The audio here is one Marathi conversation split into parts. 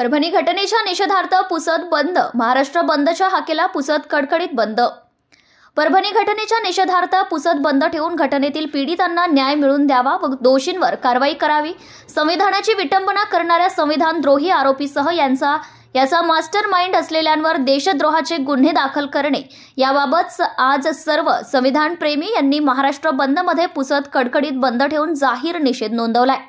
परभणी घटनेच्या निषेधार्थ पुसद बंद. महाराष्ट्र बंदच्या हाकेला पुसद कडकडीत बंद. परभणी घटनेच्या निषेधार्थ पुसद बंद ठेवून घटनेतील पीडितांना न्याय मिळवून द्यावा व दोषींवर कारवाई करावी. संविधानाची विटंबना करणाऱ्या संविधानद्रोही आरोपीसह याचा मास्टर माइंड असलेल्यांवर देशद्रोहाचे गुन्हे दाखल करणे याबाबत आज सर्व संविधानप्रेमी यांनी महाराष्ट्र बंदमध्ये पुसद कडकडीत बंद ठेवून जाहीर निषेध नोंदवलाय.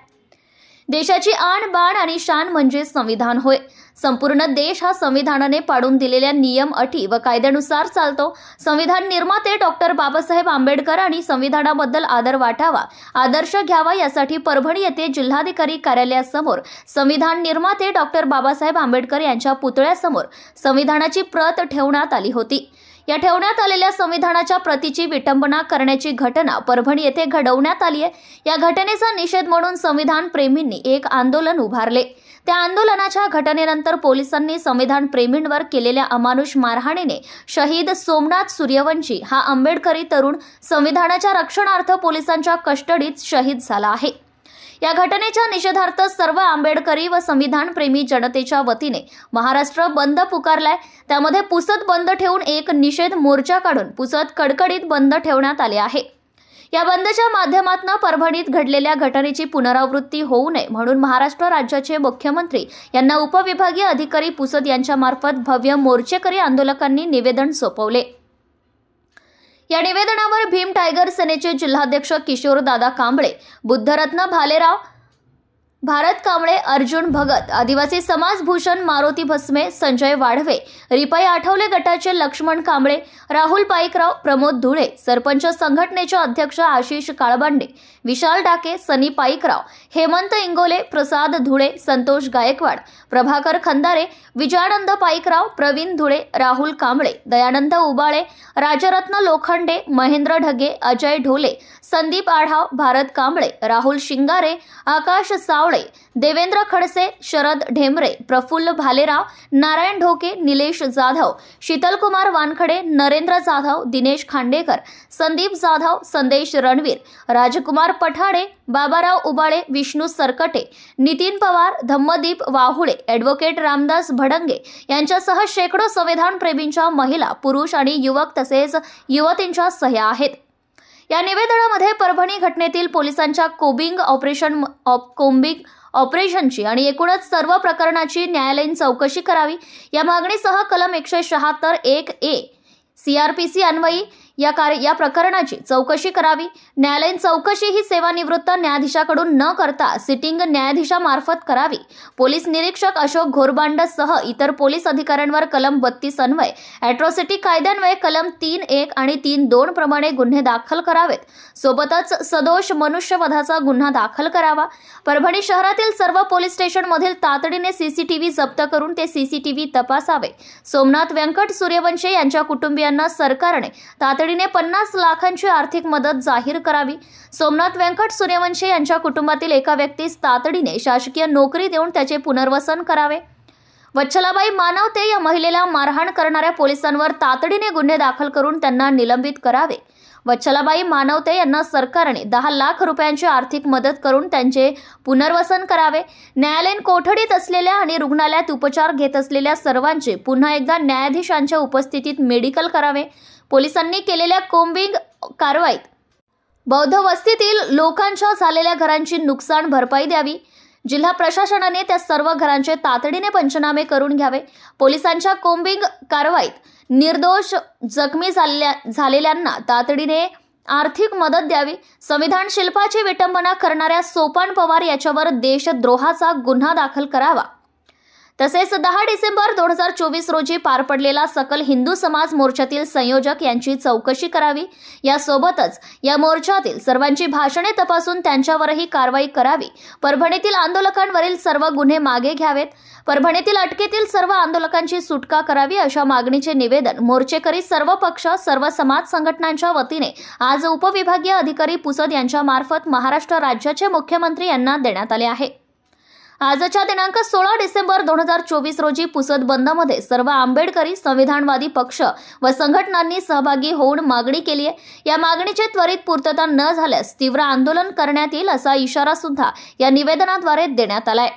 देशाची आण बाण आणि शान म्हणजे संविधान होय. संपूर्ण देश हा संविधानाने पाडून दिलेल्या नियम अटी व कायद्यानुसार चालतो. संविधान निर्माते डॉक्टर बाबासाहेब आंबेडकर आणि संविधानाबद्दल आदर वाटावा, आदर्श घ्यावा यासाठी परभणी येथे जिल्हाधिकारी कार्यालयासमोर संविधान निर्माते डॉक्टर बाबासाहेब आंबेडकर यांच्या पुतळ्यासमोर संविधानाची प्रत ठेवण्यात आली होती. या ठेवण्यात आलेल्या संविधानाच्या प्रतीची विटंबना करण्याची घटना परभणी येथे घडवण्यात आली आहे. या घटनेचा निषेध म्हणून संविधान प्रेमींनी एक आंदोलन उभारले. त्या आंदोलनाच्या घटनेनंतर पोलिसांनी संविधान प्रेमींवर केलेल्या अमानुष मारहाणीने शहीद सोमनाथ सूर्यवंशी हा आंबेडकरी तरुण संविधानाच्या रक्षणार्थ पोलिसांच्या कस्टडीत शहीद झाला आहे. या घटनेच्या निषेधार्थ सर्व आंबेडकरी व संविधानप्रेमी जनतेच्या वतीने महाराष्ट्र बंद पुकारलाय. त्यामध्ये पुसद बंद ठेवून एक निषेध मोर्चा काढून पुसद कडकडीत बंद ठेवण्यात आले आहे. या बंदच्या माध्यमातून परभणीत घडलेल्या घटनेची पुनरावृत्ती होऊ नये म्हणून महाराष्ट्र राज्याचे मुख्यमंत्री यांना उपविभागीय अधिकारी पुसद यांच्या मार्फत भव्य मोर्चेकरी आंदोलकांनी निवेदन सोपवले. या निवेदनावर भीम टायगर सेनेचे जिल्हाध्यक्ष किशोर दादा कांबळे, बुद्धरत्न भालेराव, भारत कांबळे, अर्जुन भगत, आदिवासी समाज भूषण मारुती भस्मे, संजय वाढवे, रिपाई आठवले गटाचे लक्ष्मण कांबळे, राहुल पाईकराव, प्रमोद धुळे, सरपंच संघटनेचे अध्यक्ष आशिष काळबांडे, विशाल डाके, सनी पाईकराव, हेमंत इंगोले, प्रसाद धुळे, संतोष गायकवाड, प्रभाकर खंदारे, विजयानंद पाईकराव, प्रवीण धुळे, राहुल कांबळे, दयानंद उबाळे, राजरत्न लोखंडे, महेंद्र ढगे, अजय ढोले, संदीप आढाव, भारत कांबळे, राहुल शिंगारे, आकाश सावळे, देवेंद्र खडसे, शरद ढेमरे, प्रफुल्ल भालेराव, नारायण ढोके, निलेश जाधव, शीतलकुमार वानखडे, नरेंद्र जाधव, दिनेश खांडेकर, संदीप जाधव, संदेश रणवीर, राजकुमार पठाडे, बाबाराव उबाळे, विष्णू सरकटे, नितीन पवार, धम्मदीप वाहुळे, ॲडव्होकेट रामदास भडंगे यांच्यासह शेकडो संविधानप्रेमींच्या महिला, पुरुष आणि युवक तसेच युवतींच्या सह्या आहेत. या निवेदनामध्ये परभणी घटनेतील पोलिसांच्या कोम्बिंग ऑपरेशनची आणि एकूणच सर्व प्रकरणाची न्यायालयीन चौकशी करावी या मागणीसह कलम 176(1)(a) CRPC अन्वयी या प्रकरणाची चौकशी करावी. न्यायालयीन चौकशी ही सेवानिवृत्त न्यायाधीशाकडून न करता सिटिंग न्यायाधीशामार्फत करावी. पोलीस निरीक्षक अशोक घोरबांडसह इतर पोलीस अधिकाऱ्यांवर कलम 32 अन्वय, ॲट्रॉसिटी कायद्यान्वये कलम 3(1) आणि 3(2) प्रमाणे गुन्हे दाखल करावेत. सोबतच सदोष मनुष्यवधाचा गुन्हा दाखल करावा. परभणी शहरातील सर्व पोलीस स्टेशनमधील तातडीने CCTV जप्त करून ते CCTV तपासावे. सोमनाथ व्यंकट सूर्यवंशी यांच्या कुटुंबियांना सरकारने तातडीने 50 लाखांची आर्थिक मदत जाहीर करावी. सोमनाथ व्यंकट सूर्यवंशी यांच्या कुटुंबातील एका व्यक्तीस तातडीने शासकीय नोकरी देऊन त्याचे पुनर्वसन करावे. वच्छलाबाई मानवते या महिलेला मारहाण करणाऱ्या पोलिसांवर तातडीने गुन्हे दाखल करून त्यांना निलंबित करावे. वच्छलाबाई मानवते यांना सरकारने 10 लाख रुपयांची आर्थिक मदत करून त्यांचे पुनर्वसन करावे. न्यायालयीन कोठडीत असलेल्या आणि रुग्णालयात उपचार घेत असलेल्या सर्वांचे पुन्हा एकदा न्यायाधीशांच्या उपस्थितीत मेडिकल करावे. पोलिसांनी केलेल्या कोम्बिंग कारवाईत बौद्ध वस्तीतील लोकांच्या झालेल्या घरांची नुकसान भरपाई द्यावी. जिल्हा प्रशासनाने त्या सर्व घरांचे तातडीने पंचनामे करून घ्यावे. पोलिसांच्या कोम्बिंग कारवाईत निर्दोष जखमी झालेल्यांना तातडीने आर्थिक मदत द्यावी. संविधान शिल्पाची विटंबना करणाऱ्या सोपान पवार याच्यावर देशद्रोहाचा गुन्हा दाखल करावा. तसेच 10 डिसेंबर 2024 रोजी पार पडलेला सकल हिंदू समाज मोर्चातील संयोजक यांची चौकशी करावी. यासोबतच या मोर्चातील सर्वांची भाषणे तपासून त्यांच्यावरही कारवाई करावी. परभणीतील आंदोलकांवरील सर्व गुन्हे मागे घ्यावेत. परभणीतील अटकेतील सर्व आंदोलकांची सुटका करावी अशा मागणीचे निवेदन मोर्चेकरी सर्व पक्ष, सर्व समाज संघटनांच्या वतीने आज उपविभागीय अधिकारी पुसद यांच्या मार्फत महाराष्ट्र राज्याचे मुख्यमंत्री यांना देण्यात आले आहे. आजच्या दिनांक 16 डिसेंबर 2024 रोजी पुसद बंदमध्ये सर्व आंबेडकरी संविधानवादी पक्ष व संघटनांनी सहभागी होऊन मागणी केली आहे. या मागणीची त्वरित पूर्तता न झाल्यास तीव्र आंदोलन करण्यात येईल असा इशारा सुद्धा या निवेदनाद्वारे देण्यात आलाय.